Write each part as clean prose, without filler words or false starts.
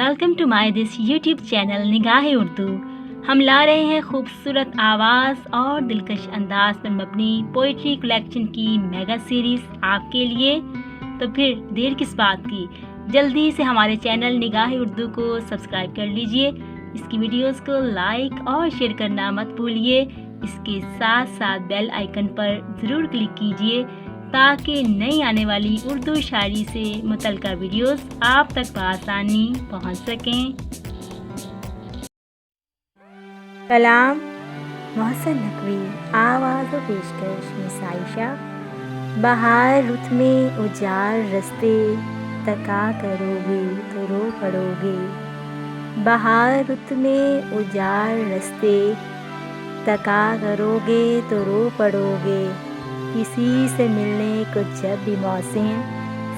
Welcome to my this YouTube channel Nigah Urdu. हम ला रहे हैं खूबसूरत आवाज़ और दिलकश अंदाज पर मबनी पोइट्री कलेक्शन की मेगा सीरीज़ आपके लिए। तो फिर देर किस बात की, जल्दी से हमारे चैनल निगाह उर्दू को सब्सक्राइब कर लीजिए। इसकी वीडियोस को लाइक और शेयर करना मत भूलिए। इसके साथ साथ बेल आइकन पर ज़रूर क्लिक कीजिए ताकि नई आने वाली उर्दू शायरी से मुतल्लिक़ा वीडियोस आप तक बआसानी पहुंच सकें। कलाम मोहसिन नकवी, आवाज़ व पेशकश मिस आयशा। बहार रुत में उजाड़ रस्ते, तका करोगे तो रो पड़ोगे। बहार रुत में उजाड़ रस्ते, तका करोगे तो रो पड़ोगे। किसी से मिलने को जब भी मौसम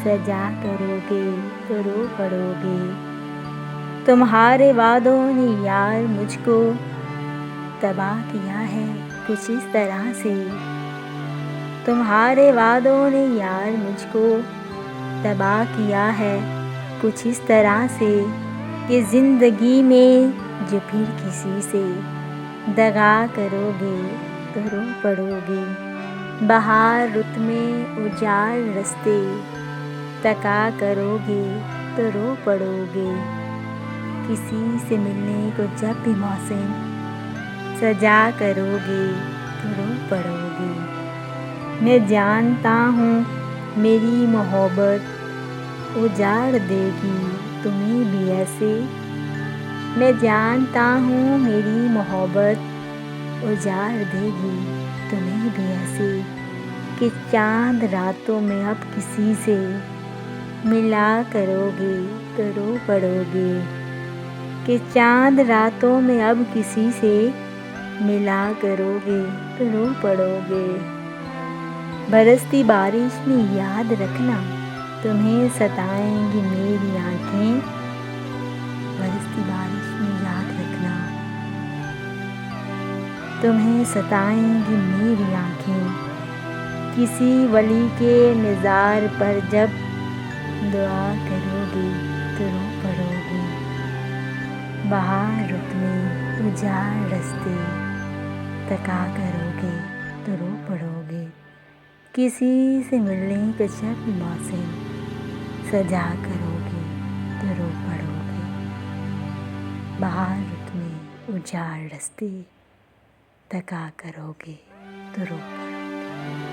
सजा करोगे तो रो पड़ोगे। तुम्हारे वादों ने यार मुझको तबाह किया है कुछ इस तरह से। तुम्हारे वादों ने यार मुझको तबाह किया है कुछ इस तरह से कि ज़िंदगी में जो फिर किसी से दगा करोगे तो रो पड़ोगे। बहार रुत में उजाड़ रस्ते, तका करोगे तो रो पड़ोगे। किसी से मिलने को जब भी मौसम सजा करोगे तो रो पड़ोगे। मैं जानता हूँ मेरी मोहब्बत उजाड़ देगी तुम्हें भी ऐसे। मैं जानता हूँ मेरी मोहब्बत उजाड़ देगी तुम्हें भी ऐसे कि चांद रातों में अब किसी से मिला करोगे तो रो पड़ोगे। कि चांद रातों में अब किसी से मिला करोगे तो रो पड़ोगे। बरसती बारिश में याद रखना तुम्हें सताएंगी मेरी आँखें। बरसती बारिश में याद रखना तुम्हें सताएंगी मेरी आँखें। किसी वली के निज़ार पर जब दुआ करोगे तो रो पड़ोगे। बहार रुत में उजाड़ रस्ते, तका करोगे तो रो पड़ोगे। किसी से मिलने को जब भी मौसम सजा करोगे तो रो पड़ोगे। बहार रुत में उजाड़ रस्ते, तका करोगे तो रो पड़ोगे।